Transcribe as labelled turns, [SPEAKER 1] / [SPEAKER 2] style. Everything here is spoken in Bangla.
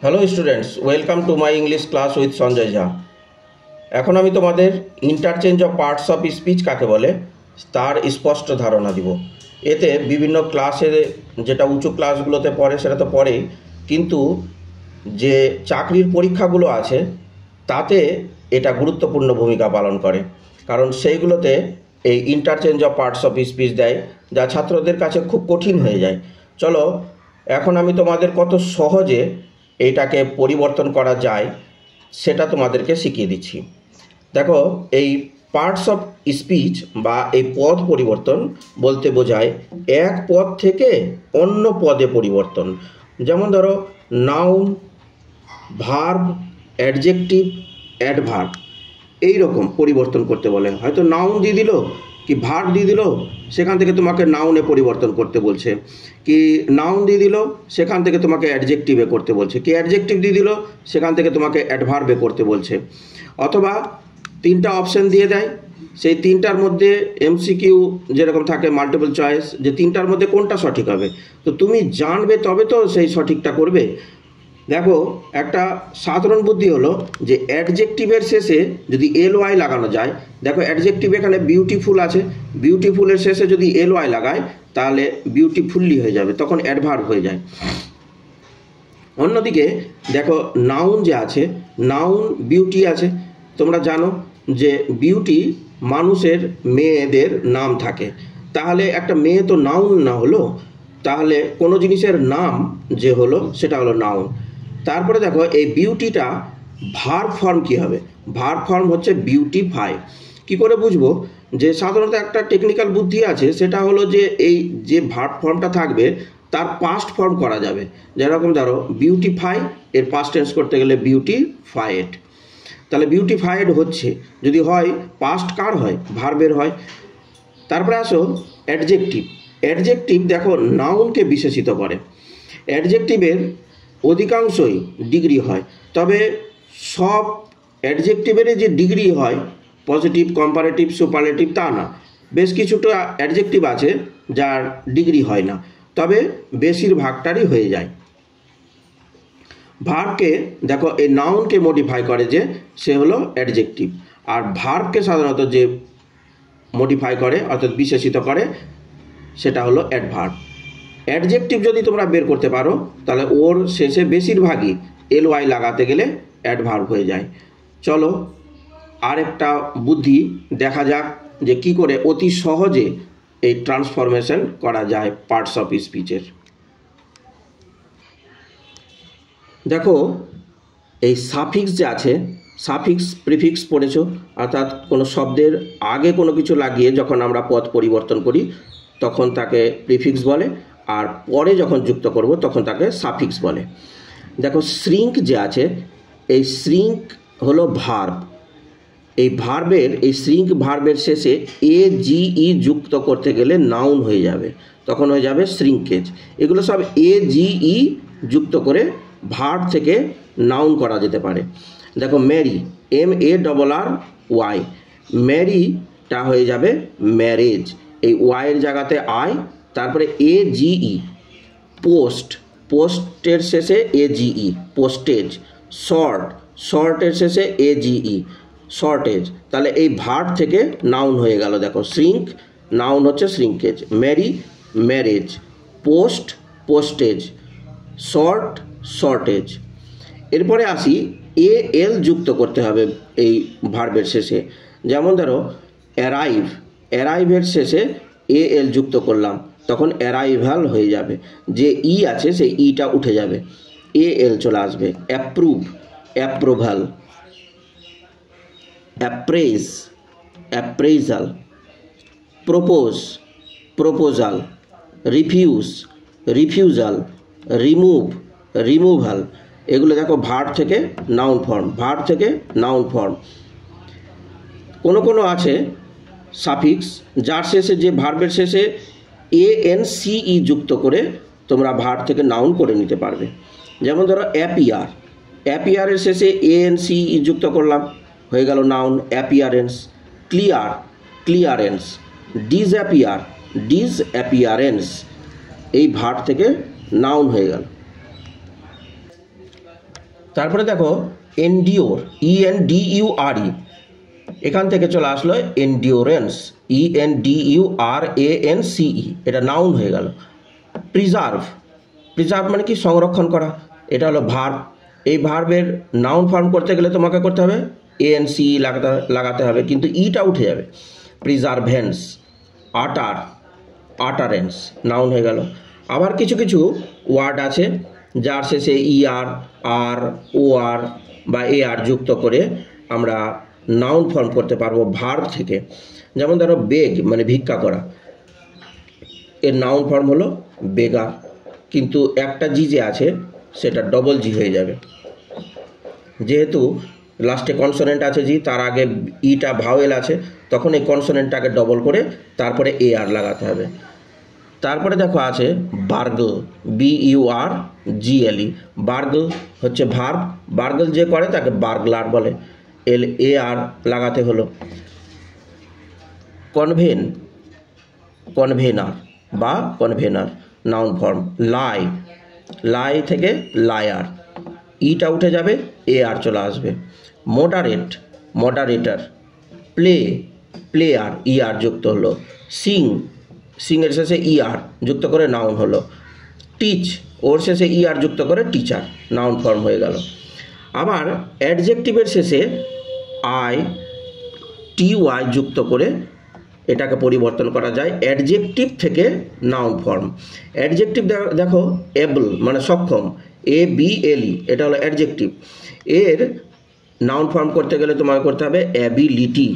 [SPEAKER 1] Hello students, welcome to my English class with Sanjay Jha. এখন আমি তোমাদের interchange of parts of speech কাকে বলে তার স্পষ্ট ধারণা দিব। এতে বিভিন্ন ক্লাসে, যেটা উঁচু ক্লাসগুলোতে পড়ে সেটা তো পড়েই, কিন্তু যে চাকরির পরীক্ষাগুলো আছে তাতে এটা গুরুত্বপূর্ণ ভূমিকা পালন করে, কারণ সেইগুলোতে এই interchange of parts of speech দেয়, যা ছাত্রদের কাছে খুব কঠিন হয়ে যায়। চলো এখন আমি তোমাদের কত সহজে এইটাকে পরিবর্তন করা যায় সেটা তোমাদেরকে শিখিয়ে দিচ্ছি। দেখো, এই পার্টস অফ স্পিচ বা এই পদ পরিবর্তন বলতে বোঝায় এক পদ থেকে অন্য পদে পরিবর্তন। যেমন ধরো নাউন, ভার্ব, অ্যাডজেক্টিভ, অ্যাডভার্ব, এই রকম পরিবর্তন করতে বলে। হয়তো নাউন দিয়ে দিল কি ভার্ব দিয়ে দিল, সেখান থেকে তোমাকে নাউনে পরিবর্তন করতে বলছে, কি নাউন দিয়ে দিল সেখান থেকে তোমাকে অ্যাডজেক্টিভে করতে বলছে, কি অ্যাডজেক্টিভ দিয়ে দিল সেখান থেকে তোমাকে অ্যাডভার্বে করতে বলছে। অথবা তিনটা অপশান দিয়ে দেয়, সেই তিনটার মধ্যে এমসিকিউ যেরকম থাকে মাল্টিপল চয়েস, যে তিনটার মধ্যে কোনটা সঠিক হবে, তো তুমি জানবে তবে তো সেই সঠিকটা করবে। দেখো, একটা সাধারণ বুদ্ধি হলো যে অ্যাডজেক্টিভের শেষে যদি LY লাগানো যায়, দেখো অ্যাডজেক্টিভ এখানে বিউটিফুল আছে, বিউটিফুলের শেষে যদি LY লাগায় তাহলে বিউটিফুল্লি হয়ে যাবে, তখন অ্যাডভার্ব হয়ে যায়। অন্যদিকে দেখো নাউন যে আছে, নাউন বিউটি আছে, তোমরা জানো যে বিউটি মানুষের মেয়েদের নাম থাকে, তাহলে একটা মেয়ে তো নাউন না হলো, তাহলে কোনো জিনিসের নাম যে হলো সেটা হলো নাউন। তারপরে দেখো এই বিউটিটা ভার্ব ফর্ম কী হবে, ভার্ব ফর্ম হচ্ছে বিউটিফাই। কি করে বুঝবো, যে সাধারণত একটা টেকনিক্যাল বুদ্ধি আছে, সেটা হলো যে এই যে ভার্ব ফর্মটা থাকবে তার পাস্ট ফর্ম করা যাবে। যেরকম ধরো বিউটিফাই, এর পাস্ট টেন্স করতে গেলে বিউটিফাইড, তাহলে বিউটিফাইড হচ্ছে, যদি হয় পাস্ট কার হয়, ভার্বের হয়। তারপরে আসো অ্যাডজেক্টিভ। অ্যাডজেক্টিভ দেখো নাউনকে বিশেষিত করে, অ্যাডজেক্টিভের অধিকাংশই ডিগ্রি হয়, তবে সব অ্যাডজেক্টিভেরই যে ডিগ্রি হয় পজিটিভ, কম্পারেটিভ, সুপারলেটিভ তা না, বেশ কিছুটা অ্যাডজেক্টিভ আছে যার ডিগ্রি হয় না, তবে বেশিরভাগটারই হয়ে যায়। ভার্বকে দেখো এই নাউনকে মডিফাই করে যে সে হলো অ্যাডজেক্টিভ, আর ভার্বকে সাধারণত যে মডিফাই করে অর্থাৎ বিশেষিত করে সেটা হলো অ্যাডভার্ব। অ্যাডজেক্টিভ যদি তোমরা বের করতে পারো তাহলে ওর শেষে বেশিরভাগই LY লাগাতে গেলে অ্যাডভার্ব হয়ে যায়। চলো আরেকটা বুদ্ধি দেখা যাক যে কি করে অতি সহজে এই ট্রান্সফরমেশন করা যায় পার্টস অফ স্পিচের। দেখো এই সাফিক্স যে আছে, সাফিক্স প্রিফিক্স পড়েছো, অর্থাৎ কোনো শব্দের আগে কোনো কিছু লাগিয়ে যখন আমরা পদ পরিবর্তন করি তখন তাকে প্রিফিক্স বলে, আর পরে যখন যুক্ত করব তখন তাকে সাফিক্স বলে। দেখো শ্রিঙ্ক যে আছে, এই শ্রিঙ্ক হলো ভার্ব, এই ভার্বের এই শ্রিঙ্ক ভার্বের শেষে AGE যুক্ত করতে গেলে নাউন হয়ে যাবে, তখন হয়ে যাবে শ্রিঙ্কেজ। এগুলো সব AGE যুক্ত করে ভার্ব থেকে নাউন করা যেতে পারে। দেখো ম্যারি, MARRY, ম্যারিটা হয়ে যাবে ম্যারেজ, এই ওয়াইয়ের জায়গাতে আই, তারপরে AGE। পোস্ট, পোস্টের শেষে AGE, পোস্টেজ। শর্ট, শর্টের শেষে AGE, শর্টেজ। তাহলে এই ভার্ব থেকে নাউন হয়ে গেল। দেখো শ্রিঙ্ক, নাউন হচ্ছে shrinkage, marry marriage, post postage, short shortage. এরপরে আসি AL যুক্ত করতে হবে এই ভার্বের শেষে। যেমন ধরো অ্যারাইভ, অ্যারাইভের শেষে AL যুক্ত করলাম, তখন অ্যারাইভাল হয়ে যাবে, যে ই আছে সেই ইটা উঠে যাবে, AL চলে আসবে। Approve, approval. Appraise, appraisal. Propose, proposal. Refuse, refusal. Remove, removal. এগুলো দেখো ভার্ব থেকে নাউন ফর্ম, ভার্ব থেকে নাউন ফর্ম। কোনো কোনো আছে সাফিক্স যার শেষে, যে ভার্বের শেষে ANCE যুক্ত করে তোমরা ভার্ব থেকে নাউন করে নিতে পারবে। যেমন ধরো অ্যাপিয়ার, অ্যাপিয়ারের শেষে ANCE যুক্ত করলাম, হয়ে গেল noun appearance. Clear, clearance. Disappear, disappearance, এই ভার্ব থেকে নাউন হয়ে গেল। তারপরে দেখো এন্ডিওর, ENDURE, এখান থেকে চলে আসলো এন্ডিওরেন্স, ENDURANCE, এটা নাউন হয়ে গেল। প্রিজার্ভ, প্রিজার্ভ মানে কি সংরক্ষণ করা, এটা হলো ভার্ব। এই ভার্বের নাউন ফর্ম করতে গেলে তোমাকে করতে হবে ANC লাগাতে হবে, কিন্তু ইটা উঠে যাবে। প্রিজার্ভেন্স, আটার, আটারেন্স, নাউন হয়ে গেল। আবার কিছু কিছু ওয়ার্ড আছে যার শেষে ER, R, OR বা AR যুক্ত করে আমরা নাউন ফর্ম করতে পারবো ভার্ব থেকে। যেমন ধরো বেগ মানে ভিক্ষা করা, এর নাউন ফর্ম হলো বেগার, কিন্তু একটা জি যে আছে সেটা ডবল জি হয়ে যাবে, যেহেতু লাস্টে কনসোনেন্ট আছে জি, তার আগে ইটা ভাওয়েল আছে, তখন এই কনসোনেন্টটাকে ডবল করে তারপরে AR লাগাতে হবে। তারপরে দেখো আছে বার্গল, BURGLE, বার্গল হচ্ছে ভার্ব, বার্গল যে করে তাকে বার্গলার বলে, AR লাগাতে হলো। কনভেন, কনভেনার বা কনভেনার, নাউন ফর্ম। লাই, লাই থেকে লায়ার, ইটা উঠে যাবে, AR চলে আসবে। Moderate, moderator. Play, player, ER যুক্ত হলো। সিং, সিংয়ের শেষে ER যুক্ত করে নাউন হলো। টিচ, ওর শেষে ER যুক্ত করে টিচার, নাউন ফর্ম হয়ে গেল। আবার অ্যাডজেক্টিভের শেষে ITY যুক্ত করে এটাকে পরিবর্তন করা যায় অ্যাডজেক্টিভ থেকে নাউন ফর্ম। অ্যাডজেক্টিভ দেখো এবল মানে সক্ষম, ABLE, এটা হলো অ্যাডজেক্টিভ। এর নাউন ফর্ম করতে গেলে তোমাকে করতে হবে অ্যাবিলিটি,